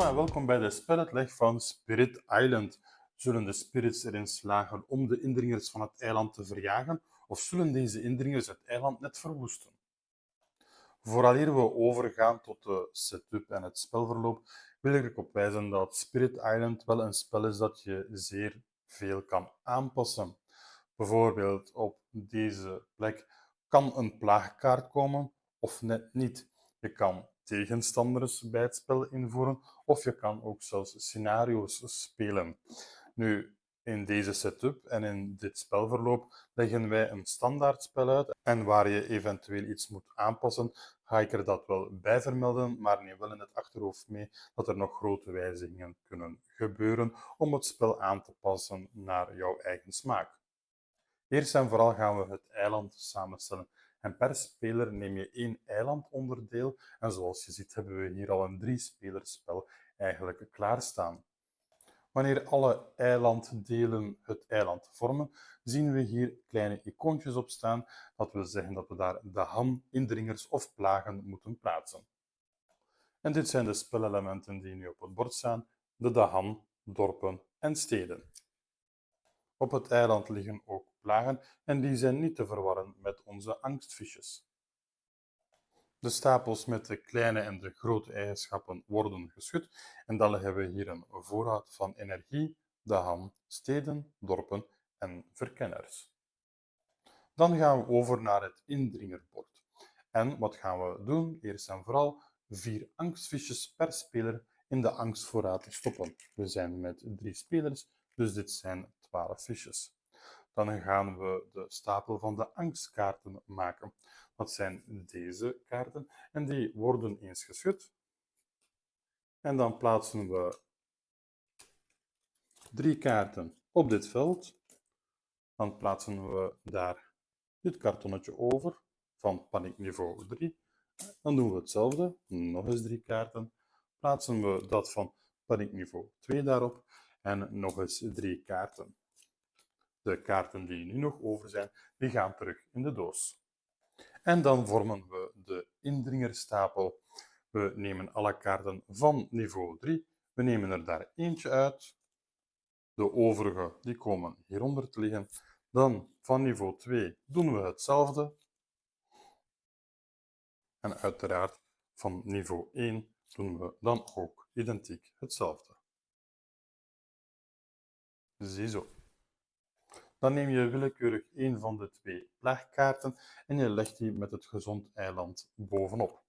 en welkom bij de speluitleg van Spirit Island. Zullen de spirits erin slagen om de indringers van het eiland te verjagen, of zullen deze indringers het eiland net verwoesten? Vooraleer we overgaan tot de setup en het spelverloop, wil ik erop wijzen dat Spirit Island wel een spel is dat je zeer veel kan aanpassen. Bijvoorbeeld op deze plek kan een plaagkaart komen of net niet. Je kan tegenstanders bij het spel invoeren of je kan ook zelfs scenario's spelen. Nu, in deze setup en in dit spelverloop leggen wij een standaard spel uit en waar je eventueel iets moet aanpassen, ga ik er dat wel bij vermelden, maar neem wel in het achterhoofd mee dat er nog grote wijzigingen kunnen gebeuren om het spel aan te passen naar jouw eigen smaak. Eerst en vooral gaan we het eiland samenstellen. En per speler neem je 1 eilandonderdeel. En zoals je ziet hebben we hier al een 3-spelerspel eigenlijk klaarstaan. Wanneer alle eilanddelen het eiland vormen, zien we hier kleine icoontjes op staan. Dat wil zeggen dat we daar de ham, indringers of plagen moeten plaatsen. En dit zijn de spelelementen die nu op het bord staan: de daham, dorpen en steden. Op het eiland liggen ook plagen en die zijn niet te verwarren met onze angstvisjes. De stapels met de kleine en de grote eigenschappen worden geschud en dan leggen we hier een voorraad van energie, daham, steden, dorpen en verkenners. Dan gaan we over naar het indringerbord. En wat gaan we doen? Eerst en vooral 4 angstvisjes per speler in de angstvoorraad stoppen. We zijn met 3 spelers, dus dit zijn 12 visjes. Dan gaan we de stapel van de angstkaarten maken. Dat zijn deze kaarten en die worden eens geschud. En dan plaatsen we 3 kaarten op dit veld. Dan plaatsen we daar dit kartonnetje over van paniekniveau 3. Dan doen we hetzelfde, nog eens 3 kaarten. Plaatsen we dat van paniekniveau 2 daarop en nog eens 3 kaarten. De kaarten die nu nog over zijn, die gaan terug in de doos. En dan vormen we de indringerstapel. We nemen alle kaarten van niveau 3. We nemen er daar eentje uit. De overige die komen hieronder te liggen. Dan van niveau 2 doen we hetzelfde. En uiteraard van niveau 1 doen we dan ook identiek hetzelfde. Ziezo. Dan neem je willekeurig een van de 2 plaagkaarten en je legt die met het gezond eiland bovenop.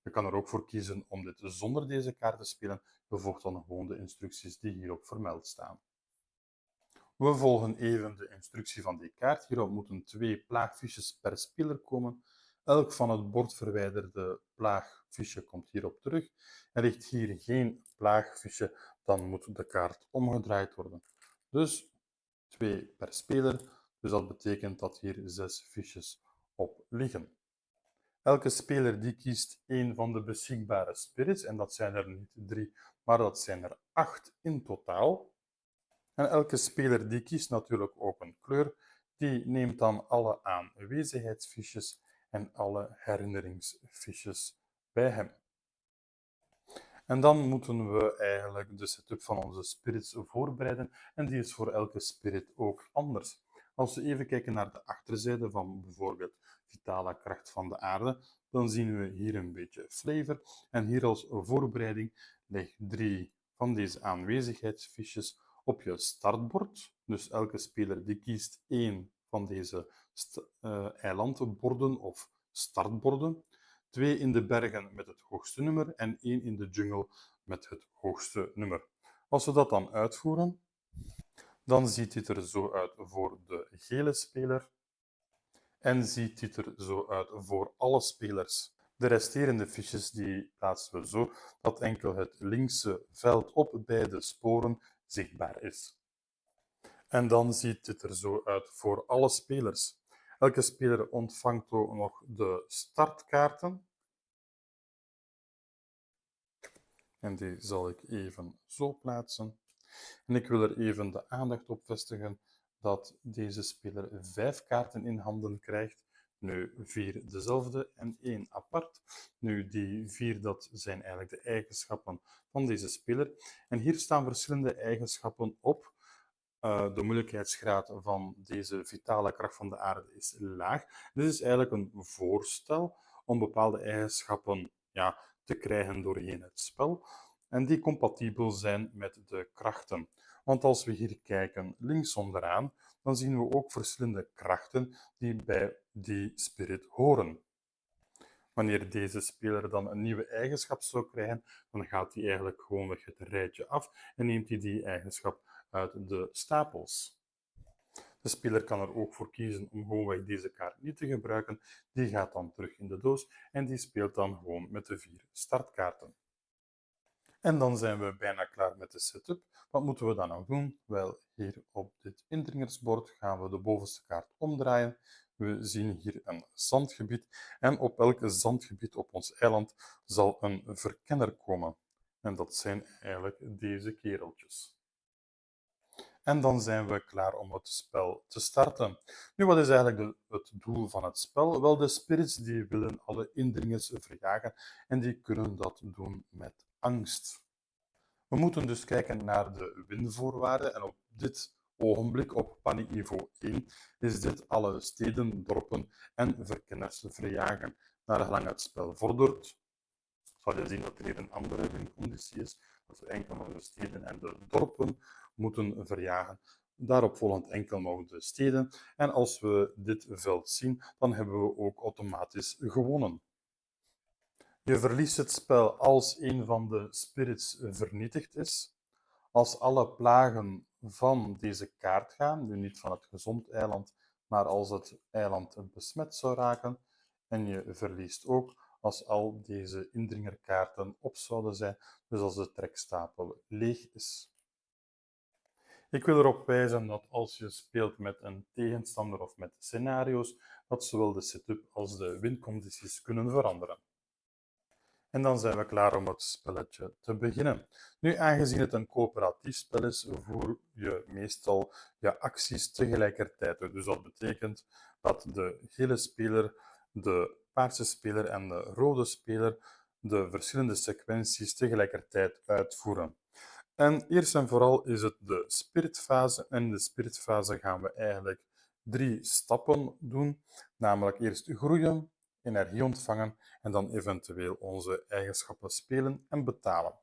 Je kan er ook voor kiezen om dit zonder deze kaart te spelen. Je volgt dan gewoon de instructies die hierop vermeld staan. We volgen even de instructie van die kaart. Hierop moeten 2 plaagfiches per speler komen. Elk van het bord verwijderde plaagfiche komt hierop terug. En ligt hier geen plaagfiche, dan moet de kaart omgedraaid worden. Dus 2 per speler, dus dat betekent dat hier 6 fiches op liggen. Elke speler die kiest 1 van de beschikbare spirits, en dat zijn er niet 3, maar dat zijn er 8 in totaal. En elke speler die kiest natuurlijk ook een kleur, die neemt dan alle aanwezigheidsfiches en alle herinneringsfiches bij hem. En dan moeten we eigenlijk de setup van onze spirits voorbereiden en die is voor elke spirit ook anders. Als we even kijken naar de achterzijde van bijvoorbeeld vitale kracht van de aarde, dan zien we hier een beetje flavor en hier als voorbereiding leg 3 van deze aanwezigheidsfiches op je startbord. Dus elke speler die kiest 1 van deze eilandborden of startborden. 2 in de bergen met het hoogste nummer en 1 in de jungle met het hoogste nummer. Als we dat dan uitvoeren, dan ziet dit er zo uit voor de gele speler en ziet dit er zo uit voor alle spelers. De resterende fiches die plaatsen we zo dat enkel het linkse veld op beide sporen zichtbaar is. En dan ziet dit er zo uit voor alle spelers. Elke speler ontvangt ook nog de startkaarten. En die zal ik even zo plaatsen. En ik wil er even de aandacht op vestigen dat deze speler 5 kaarten in handen krijgt. Nu 4 dezelfde en 1 apart. Nu die 4, dat zijn eigenlijk de eigenschappen van deze speler. En hier staan verschillende eigenschappen op. De moeilijkheidsgraad van deze vitale kracht van de aarde is laag. Dit is eigenlijk een voorstel om bepaalde eigenschappen te krijgen doorheen het spel en die compatibel zijn met de krachten. Want als we hier kijken links onderaan, dan zien we ook verschillende krachten die bij die spirit horen. Wanneer deze speler dan een nieuwe eigenschap zou krijgen, dan gaat hij eigenlijk gewoonweg het rijtje af en neemt hij die eigenschap uit de stapels. De speler kan er ook voor kiezen om gewoonweg deze kaart niet te gebruiken. Die gaat dan terug in de doos en die speelt dan gewoon met de 4 startkaarten. En dan zijn we bijna klaar met de setup. Wat moeten we dan nog doen? Wel, hier op dit indringersbord gaan we de bovenste kaart omdraaien. We zien hier een zandgebied en op elk zandgebied op ons eiland zal een verkenner komen. En dat zijn eigenlijk deze kereltjes. En dan zijn we klaar om het spel te starten. Nu, wat is eigenlijk het doel van het spel? Wel, de spirits die willen alle indringers verjagen en die kunnen dat doen met angst. We moeten dus kijken naar de winvoorwaarden en op dit ogenblik, op paniekniveau 1, is dit alle steden, dorpen en verkenners verjagen. Naar gelang het spel vordert, zal je zien dat er hier een andere winconditie is, dat we enkel nog de steden en de dorpen moeten verjagen. Daarop volgend enkel nog de steden. En als we dit veld zien, dan hebben we ook automatisch gewonnen. Je verliest het spel als een van de spirits vernietigd is. Als alle plagen van deze kaart gaan, nu niet van het gezond eiland, maar als het eiland besmet zou raken. En je verliest ook als al deze indringerkaarten op zouden zijn, dus als de trekstapel leeg is. Ik wil erop wijzen dat als je speelt met een tegenstander of met scenario's, dat zowel de setup als de wincondities kunnen veranderen. En dan zijn we klaar om het spelletje te beginnen. Nu, aangezien het een coöperatief spel is, voer je meestal je acties tegelijkertijd uit. Dus dat betekent dat de gele speler, de paarse speler en de rode speler de verschillende sequenties tegelijkertijd uitvoeren. En eerst en vooral is het de spiritfase. En in de spiritfase gaan we eigenlijk 3 stappen doen. Namelijk eerst groeien, energie ontvangen en dan eventueel onze eigenschappen spelen en betalen.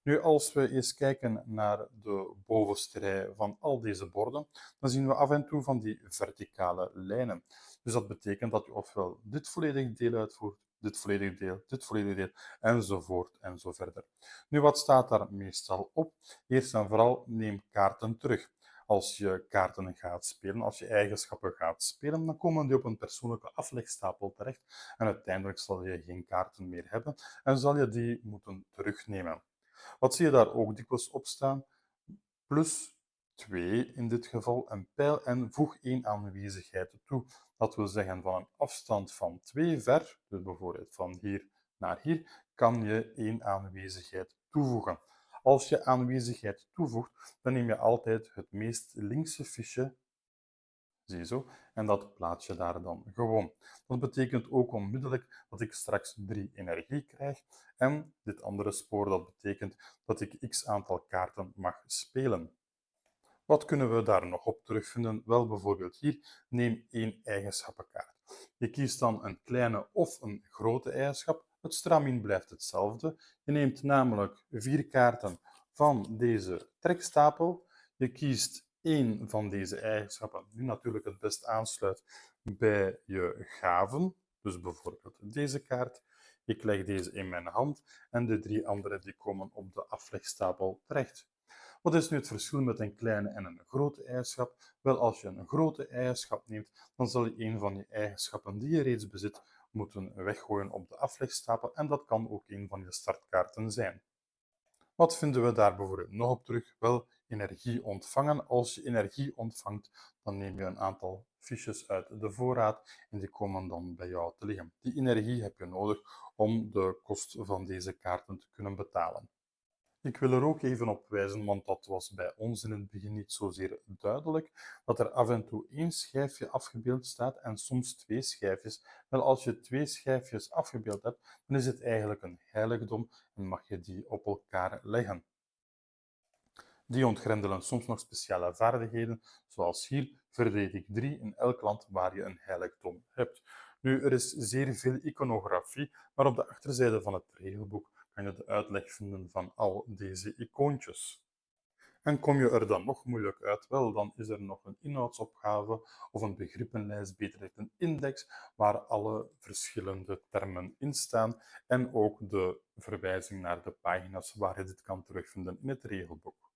Nu, als we eens kijken naar de bovenste rij van al deze borden, dan zien we af en toe van die verticale lijnen. Dus dat betekent dat je ofwel dit volledige deel uitvoert, dit volledige deel, enzovoort en zo verder. Nu, wat staat daar meestal op? Eerst en vooral neem kaarten terug. Als je kaarten gaat spelen, als je eigenschappen gaat spelen, dan komen die op een persoonlijke aflegstapel terecht en uiteindelijk zal je geen kaarten meer hebben en zal je die moeten terugnemen. Wat zie je daar ook dikwijls op staan? Plus 2 in dit geval, een pijl en voeg 1 aanwezigheid toe. Dat wil zeggen van een afstand van 2 ver, dus bijvoorbeeld van hier naar hier, kan je 1 aanwezigheid toevoegen. Als je aanwezigheid toevoegt, dan neem je altijd het meest linkse fiche, zie je zo, en dat plaats je daar dan gewoon. Dat betekent ook onmiddellijk dat ik straks 3 energie krijg en dit andere spoor, dat betekent dat ik x aantal kaarten mag spelen. Wat kunnen we daar nog op terugvinden? Wel, bijvoorbeeld hier, neem 1 eigenschappenkaart. Je kiest dan een kleine of een grote eigenschap. Het stramien blijft hetzelfde. Je neemt namelijk 4 kaarten van deze trekstapel. Je kiest 1 van deze eigenschappen, die natuurlijk het best aansluit bij je gaven. Dus bijvoorbeeld deze kaart. Ik leg deze in mijn hand en de 3 andere die komen op de aflegstapel terecht. Wat is nu het verschil met een kleine en een grote eigenschap? Wel, als je een grote eigenschap neemt, dan zal je een van je eigenschappen die je reeds bezit moeten weggooien op de aflegstapel en dat kan ook een van je startkaarten zijn. Wat vinden we daar bijvoorbeeld nog op terug? Wel, energie ontvangen. Als je energie ontvangt, dan neem je een aantal fiches uit de voorraad en die komen dan bij jou te liggen. Die energie heb je nodig om de kost van deze kaarten te kunnen betalen. Ik wil er ook even op wijzen, want dat was bij ons in het begin niet zozeer duidelijk, dat er af en toe één schijfje afgebeeld staat en soms twee schijfjes. Wel, als je twee schijfjes afgebeeld hebt, dan is het eigenlijk een heiligdom en mag je die op elkaar leggen. Die ontgrendelen soms nog speciale vaardigheden, zoals hier verdedig 3 in elk land waar je een heiligdom hebt. Nu, er is zeer veel iconografie, maar op de achterzijde van het regelboek kan je de uitleg vinden van al deze icoontjes. En kom je er dan nog moeilijk uit, wel, dan is er nog een inhoudsopgave of een begrippenlijst, beter gezegd een index, waar alle verschillende termen in staan en ook de verwijzing naar de pagina's waar je dit kan terugvinden in het regelboek.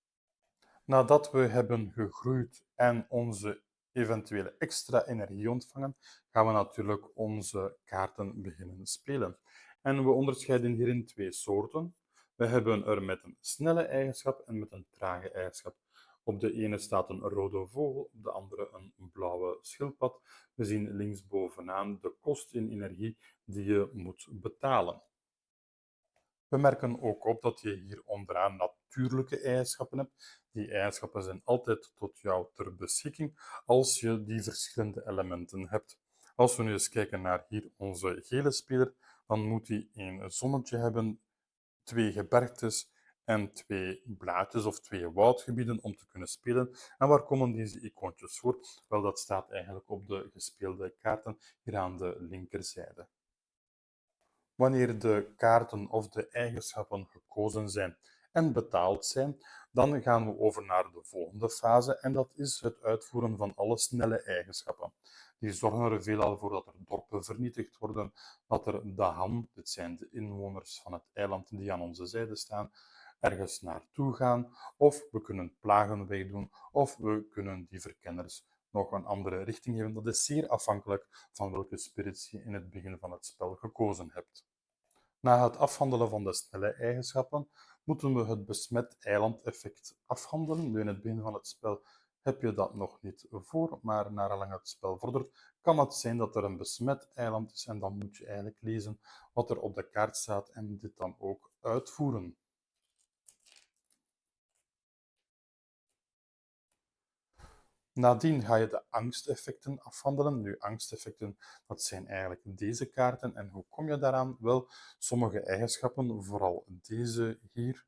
Nadat we hebben gegroeid en onze eventuele extra energie ontvangen, gaan we natuurlijk onze kaarten beginnen spelen. En we onderscheiden hierin twee soorten. We hebben er met een snelle eigenschap en met een trage eigenschap. Op de ene staat een rode vogel, op de andere een blauwe schildpad. We zien linksbovenaan de kost in energie die je moet betalen. We merken ook op dat je hier onderaan natuurlijke eigenschappen hebt. Die eigenschappen zijn altijd tot jou ter beschikking als je die verschillende elementen hebt. Als we nu eens kijken naar hier onze gele speler, dan moet hij een zonnetje hebben, twee gebergtes en twee blaadjes of twee woudgebieden om te kunnen spelen. En waar komen deze icoontjes voor? Wel, dat staat eigenlijk op de gespeelde kaarten hier aan de linkerzijde. Wanneer de kaarten of de eigenschappen gekozen zijn en betaald zijn, dan gaan we over naar de volgende fase en dat is het uitvoeren van alle snelle eigenschappen. Die zorgen er veelal voor dat er dorpen vernietigd worden, dat er Dahan, dit zijn de inwoners van het eiland die aan onze zijde staan, ergens naartoe gaan, of we kunnen plagen wegdoen, of we kunnen die verkenners nog een andere richting geven. Dat is zeer afhankelijk van welke spirits je in het begin van het spel gekozen hebt. Na het afhandelen van de snelle eigenschappen moeten we het besmet eilandeffect afhandelen. Nu, in het begin van het spel heb je dat nog niet voor, maar naargelang het spel vordert, kan het zijn dat er een besmet eiland is en dan moet je eigenlijk lezen wat er op de kaart staat en dit dan ook uitvoeren. Nadien ga je de angsteffecten afhandelen. Nu, angsteffecten, dat zijn eigenlijk deze kaarten. En hoe kom je daaraan? Wel, sommige eigenschappen, vooral deze hier,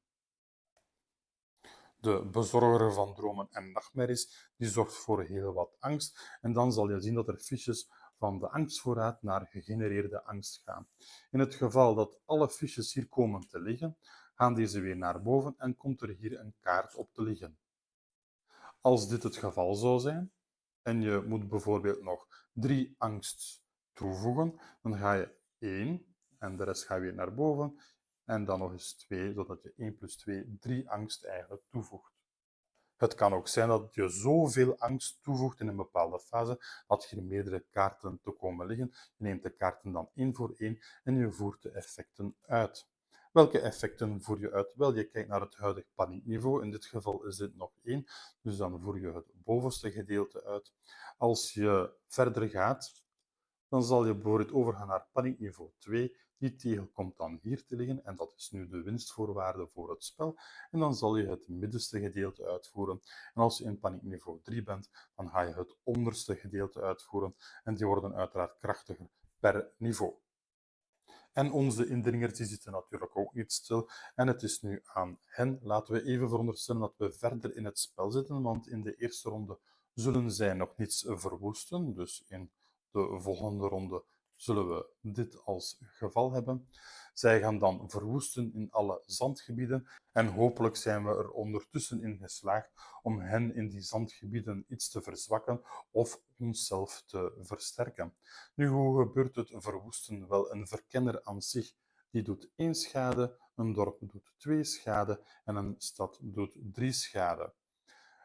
de bezorger van dromen en nachtmerries, die zorgt voor heel wat angst. En dan zal je zien dat er fiches van de angstvoorraad naar gegenereerde angst gaan. In het geval dat alle fiches hier komen te liggen, gaan deze weer naar boven en komt er hier een kaart op te liggen. Als dit het geval zou zijn, en je moet bijvoorbeeld nog 3 angst toevoegen, dan ga je 1 en de rest ga je weer naar boven en dan nog eens 2, zodat je 1 plus 2, 3 angst eigenlijk toevoegt. Het kan ook zijn dat je zoveel angst toevoegt in een bepaalde fase dat je meerdere kaarten te komen liggen. Je neemt de kaarten dan één voor één en je voert de effecten uit. Welke effecten voer je uit? Wel, je kijkt naar het huidige paniekniveau. In dit geval is dit nog 1, dus dan voer je het bovenste gedeelte uit. Als je verder gaat, dan zal je bijvoorbeeld overgaan naar paniekniveau 2. Die tegel komt dan hier te liggen en dat is nu de winstvoorwaarde voor het spel. En dan zal je het middenste gedeelte uitvoeren. En als je in paniekniveau 3 bent, dan ga je het onderste gedeelte uitvoeren. En die worden uiteraard krachtiger per niveau. En onze indringers die zitten natuurlijk ook niet stil. En het is nu aan hen. Laten we even veronderstellen dat we verder in het spel zitten, want in de eerste ronde zullen zij nog niets verwoesten. Dus in de volgende ronde zullen we dit als geval hebben. Zij gaan dan verwoesten in alle zandgebieden en hopelijk zijn we er ondertussen in geslaagd om hen in die zandgebieden iets te verzwakken of onszelf te versterken. Nu, hoe gebeurt het verwoesten? Wel, een verkenner aan zich die doet 1 schade, een dorp doet 2 schade en een stad doet 3 schade.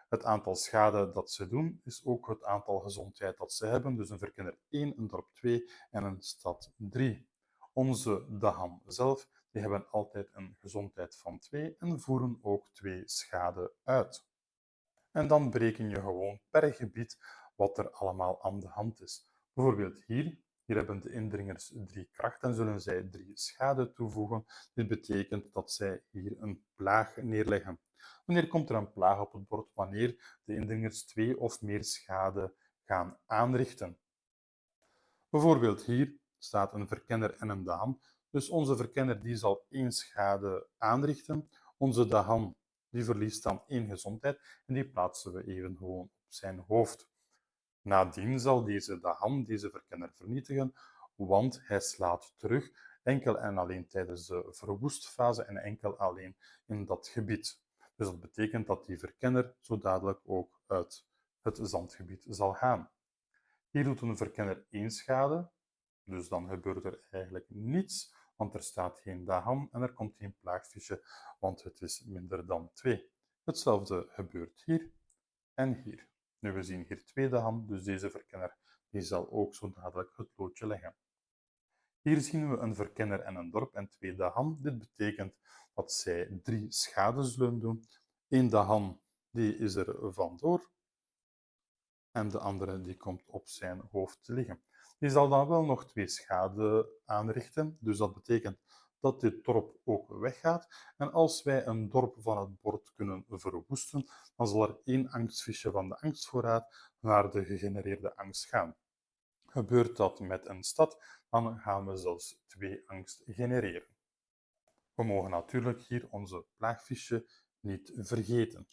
Het aantal schade dat ze doen is ook het aantal gezondheid dat ze hebben. Dus een verkenner 1, een dorp 2 en een stad 3. Onze Dahan zelf die hebben altijd een gezondheid van 2 en voeren ook 2 schade uit. En dan bereken je gewoon per gebied wat er allemaal aan de hand is. Bijvoorbeeld hier Hier hebben de indringers 3 kracht en zullen zij 3 schade toevoegen. Dit betekent dat zij hier een plaag neerleggen. Wanneer komt er een plaag op het bord? Wanneer de indringers 2 of meer schade gaan aanrichten. Bijvoorbeeld hier staat een verkenner en een dahan. Dus onze verkenner die zal 1 schade aanrichten. Onze dahan die verliest dan 1 gezondheid en die plaatsen we even gewoon op zijn hoofd. Nadien zal deze dahan deze verkenner vernietigen, want hij slaat terug enkel en alleen tijdens de verwoestfase en enkel alleen in dat gebied. Dus dat betekent dat die verkenner zo dadelijk ook uit het zandgebied zal gaan. Hier doet een verkenner 1 schade, dus dan gebeurt er eigenlijk niets, want er staat geen dahan en er komt geen plaagvisje, want het is minder dan 2. Hetzelfde gebeurt hier en hier. Nu, we zien hier 2 dahan, dus deze verkenner die zal ook zo dadelijk het loodje leggen. Hier zien we een verkenner en een dorp en 2 dahan. Dit betekent dat zij 3 schade zullen doen. 1 dahan die is er vandoor en de andere die komt op zijn hoofd te liggen. Die zal dan wel nog 2 schade aanrichten, dus dat betekent dat dit dorp ook weggaat. En als wij een dorp van het bord kunnen verwoesten, dan zal er 1 angstvisje van de angstvoorraad naar de gegenereerde angst gaan. Gebeurt dat met een stad, dan gaan we zelfs 2 angst genereren. We mogen natuurlijk hier onze plaagvisje niet vergeten.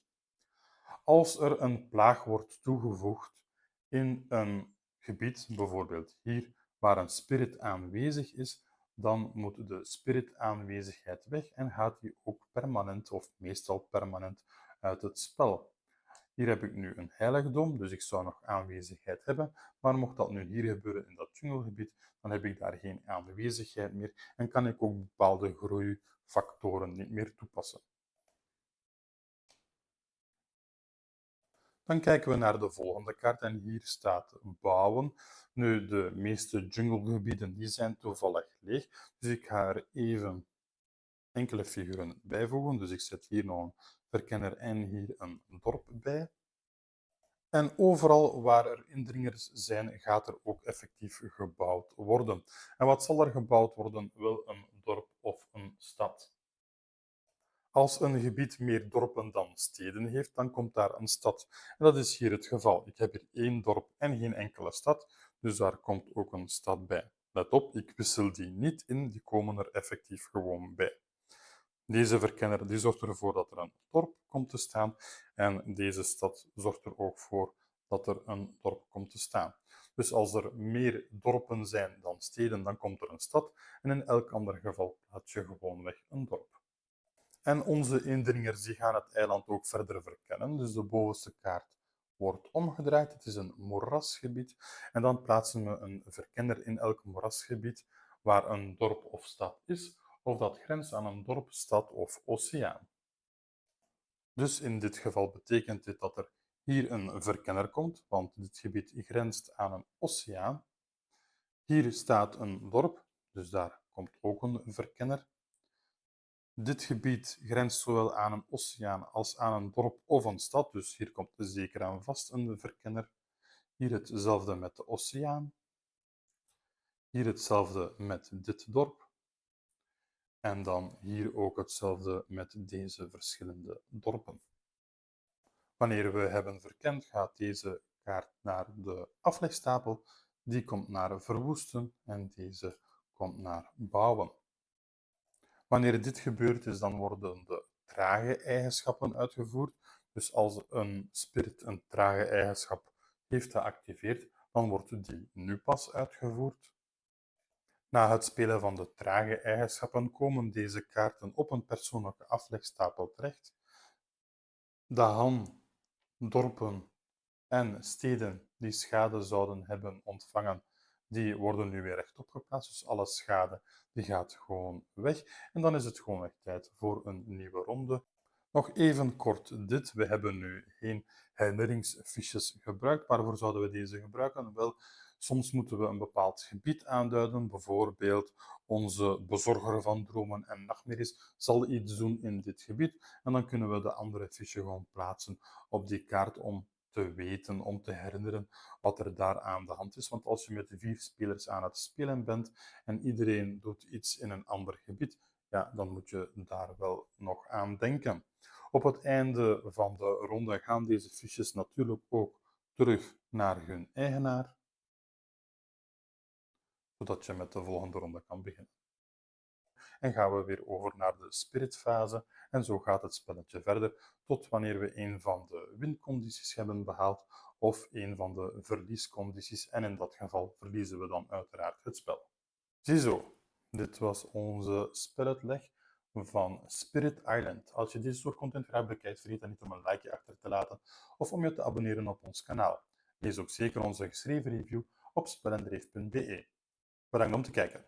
Als er een plaag wordt toegevoegd in een gebied, bijvoorbeeld hier, waar een spirit aanwezig is, dan moet de spiritaanwezigheid weg en gaat die ook permanent of meestal permanent uit het spel. Hier heb ik nu een heiligdom, dus ik zou nog aanwezigheid hebben, maar mocht dat nu hier gebeuren in dat junglegebied, dan heb ik daar geen aanwezigheid meer en kan ik ook bepaalde groeifactoren niet meer toepassen. Dan kijken we naar de volgende kaart en hier staat bouwen. Nu, de meeste junglegebieden die zijn toevallig leeg, dus ik ga er even enkele figuren bijvoegen. Dus ik zet hier nog een verkenner en hier een dorp bij. En overal waar er indringers zijn, gaat er ook effectief gebouwd worden. En wat zal er gebouwd worden? Wel een dorp of een stad. Als een gebied meer dorpen dan steden heeft, dan komt daar een stad. En dat is hier het geval. Ik heb hier 1 dorp en geen enkele stad, dus daar komt ook een stad bij. Let op, ik wissel die niet in, die komen er effectief gewoon bij. Deze verkenner die zorgt ervoor dat er een dorp komt te staan en deze stad zorgt er ook voor dat er een dorp komt te staan. Dus als er meer dorpen zijn dan steden, dan komt er een stad en in elk ander geval plaats je gewoonweg een dorp. En onze indringers die gaan het eiland ook verder verkennen. Dus de bovenste kaart wordt omgedraaid. Het is een moerasgebied. En dan plaatsen we een verkenner in elk moerasgebied waar een dorp of stad is, of dat grenst aan een dorp, stad of oceaan. Dus in dit geval betekent dit dat er hier een verkenner komt, want dit gebied grenst aan een oceaan. Hier staat een dorp, dus daar komt ook een verkenner. Dit gebied grenst zowel aan een oceaan als aan een dorp of een stad, dus hier komt zeker en vast een verkenner. Hier hetzelfde met de oceaan. Hier hetzelfde met dit dorp. En dan hier ook hetzelfde met deze verschillende dorpen. Wanneer we hebben verkend, gaat deze kaart naar de aflegstapel. Die komt naar verwoesten en deze komt naar bouwen. Wanneer dit gebeurd is, dan worden de trage eigenschappen uitgevoerd. Dus als een spirit een trage eigenschap heeft geactiveerd, dan wordt die nu pas uitgevoerd. Na het spelen van de trage eigenschappen komen deze kaarten op een persoonlijke aflegstapel terecht. Dahan, dorpen en steden die schade zouden hebben ontvangen, die worden nu weer rechtop geplaatst. Dus alle schade die gaat gewoon weg. En dan is het gewoon echt tijd voor een nieuwe ronde. Nog even kort dit. We hebben nu geen herinneringsfiches gebruikt. Waarvoor zouden we deze gebruiken? Wel, soms moeten we een bepaald gebied aanduiden. Bijvoorbeeld onze bezorger van dromen en nachtmerries zal iets doen in dit gebied. En dan kunnen we de andere fiche gewoon plaatsen op die kaart om te weten, om te herinneren wat er daar aan de hand is. Want als je met 4 spelers aan het spelen bent en iedereen doet iets in een ander gebied, ja, dan moet je daar wel nog aan denken. Op het einde van de ronde gaan deze fiches natuurlijk ook terug naar hun eigenaar, zodat je met de volgende ronde kan beginnen. En gaan we weer over naar de spiritfase. En zo gaat het spelletje verder tot wanneer we een van de wincondities hebben behaald of een van de verliescondities. En in dat geval verliezen we dan uiteraard het spel. Ziezo, dit was onze speluitleg van Spirit Island. Als je deze soort content graag bekijkt, vergeet dan niet om een likeje achter te laten of om je te abonneren op ons kanaal. Lees ook zeker onze geschreven review op spelendreef.be. Bedankt om te kijken.